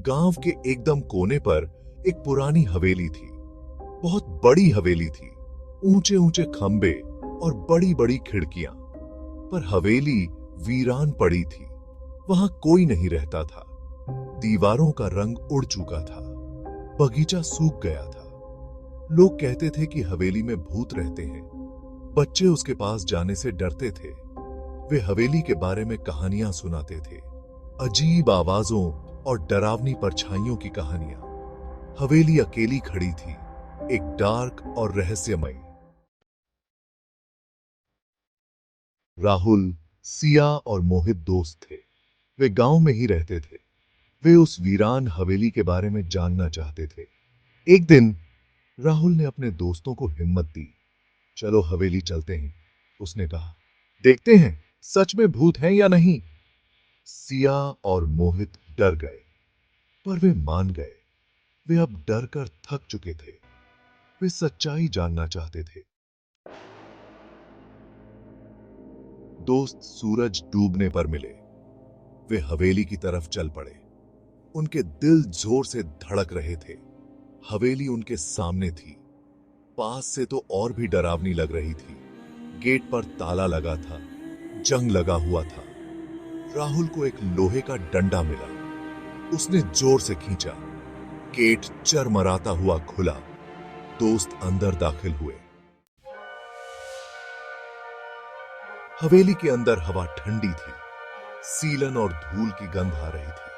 गांव के एकदम कोने पर एक पुरानी हवेली थी। बहुत बड़ी हवेली थी, ऊंचे ऊंचे खंबे और बड़ी बड़ी खिड़कियां। पर हवेली वीरान पड़ी थी। वहां कोई नहीं रहता था। दीवारों का रंग उड़ चुका था, बगीचा सूख गया था। लोग कहते थे कि हवेली में भूत रहते हैं। बच्चे उसके पास जाने से डरते थे। वे हवेली के बारे में कहानियां सुनाते थे, अजीब आवाजों और डरावनी परछाइयों की कहानियां। हवेली अकेली खड़ी थी, एक डार्क और रहस्यमय। राहुल, सिया और मोहित दोस्त थे। वे गांव में ही रहते थे। वे उस वीरान हवेली के बारे में जानना चाहते थे। एक दिन राहुल ने अपने दोस्तों को हिम्मत दी। चलो हवेली चलते हैं, उसने कहा। देखते हैं सच में भूत हैं या नहीं। सिया और मोहित डर गए, पर वे मान गए। वे अब डर कर थक चुके थे। वे सच्चाई जानना चाहते थे। दोस्त सूरज डूबने पर मिले। वे हवेली की तरफ चल पड़े। उनके दिल जोर से धड़क रहे थे। हवेली उनके सामने थी। पास से तो और भी डरावनी लग रही थी। गेट पर ताला लगा था, जंग लगा हुआ था। राहुल को एक लोहे का डंडा मिला। उसने जोर से खींचा। गेट चरमराता हुआ खुला। दोस्त अंदर दाखिल हुए। हवेली के अंदर हवा ठंडी थी। सीलन और धूल की गंध आ रही थी।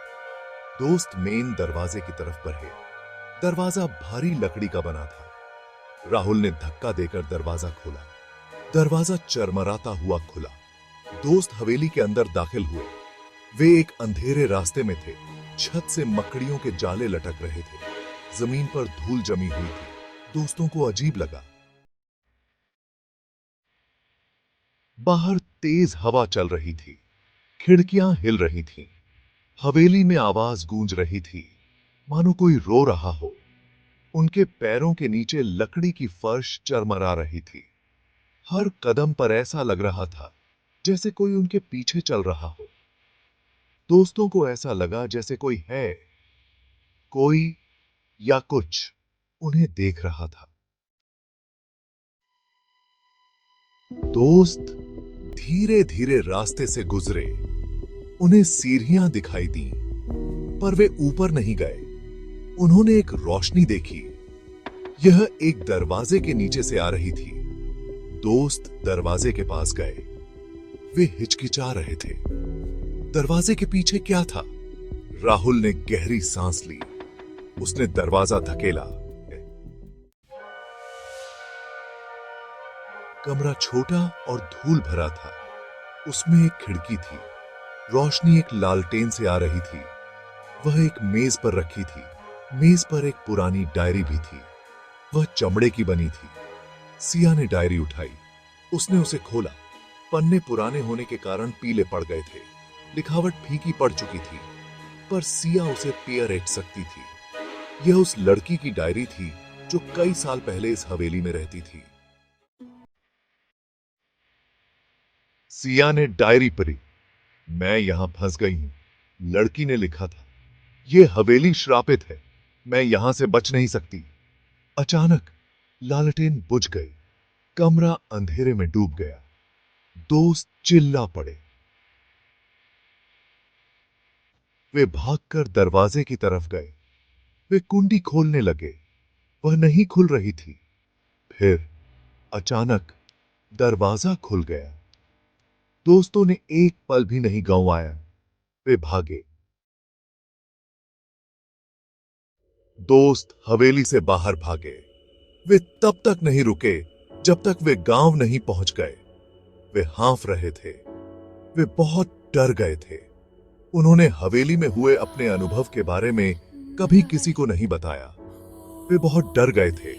दोस्त मेन दरवाजे की तरफ बढ़े। दरवाजा भारी लकड़ी का बना था। राहुल ने धक्का देकर दरवाजा खोला। दरवाजा चरमराता हुआ खुला। दोस्त हवेली के अंदर दाखिल हुए। वे एक अंधेरे रास्ते में थे। छत से मकड़ियों के जाले लटक रहे थे। जमीन पर धूल जमी हुई थी। दोस्तों को अजीब लगा। बाहर तेज हवा चल रही थी। खिड़कियां हिल रही थीं। हवेली में आवाज गूंज रही थी, मानो कोई रो रहा हो। उनके पैरों के नीचे लकड़ी की फर्श चरमरा रही थी। हर कदम पर ऐसा लग रहा था जैसे कोई उनके पीछे चल रहा हो। दोस्तों को ऐसा लगा जैसे कोई है, कोई या कुछ उन्हें देख रहा था। दोस्त धीरे धीरे रास्ते से गुजरे। उन्हें सीढ़ियां दिखाई दी, पर वे ऊपर नहीं गए। उन्होंने एक रोशनी देखी। यह एक दरवाजे के नीचे से आ रही थी। दोस्त दरवाजे के पास गए। वे हिचकिचा रहे थे। दरवाजे के पीछे क्या था? राहुल ने गहरी सांस ली। उसने दरवाजा धकेला। कमरा छोटा और धूल भरा था। उसमें एक खिड़की थी। रोशनी एक लालटेन से आ रही थी। वह एक मेज पर रखी थी। मेज पर एक पुरानी डायरी भी थी। वह चमड़े की बनी थी। सिया ने डायरी उठाई। उसने उसे खोला। पन्ने पुराने होने के कारण पीले पड़ गए थे। लिखावट फीकी पड़ चुकी थी, पर सिया उसे पेयर एट सकती थी। यह उस लड़की की डायरी थी जो कई साल पहले इस हवेली में रहती थी। सिया ने डायरी पढ़ी। मैं यहां फंस गई हूं। लड़की ने लिखा था, यह हवेली श्रापित है। मैं यहां से बच नहीं सकती। अचानक लालटेन बुझ गई। कमरा अंधेरे में डूब गया। दोस्त चिल्ला पड़े। वे भागकर दरवाजे की तरफ गए। वे कुंडी खोलने लगे। वह नहीं खुल रही थी। फिर अचानक दरवाजा खुल गया। दोस्तों ने एक पल भी नहीं गंवाया। वे भागे। दोस्त हवेली से बाहर भागे। वे तब तक नहीं रुके जब तक वे गांव नहीं पहुंच गए। वे हांफ रहे थे। वे बहुत डर गए थे। उन्होंने हवेली में हुए अपने अनुभव के बारे में कभी किसी को नहीं बताया। वे बहुत डर गए थे।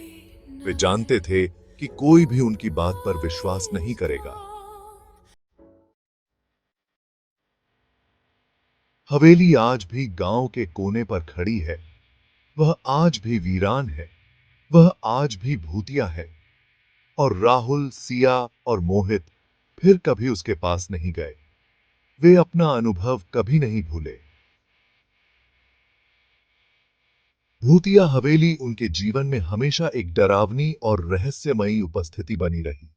वे जानते थे कि कोई भी उनकी बात पर विश्वास नहीं करेगा। हवेली आज भी गांव के कोने पर खड़ी है। वह आज भी वीरान है। वह आज भी भूतिया है। और राहुल, सिया और मोहित फिर कभी उसके पास नहीं गए। वे अपना अनुभव कभी नहीं भूले। भूतिया हवेली उनके जीवन में हमेशा एक डरावनी और रहस्यमयी उपस्थिति बनी रही।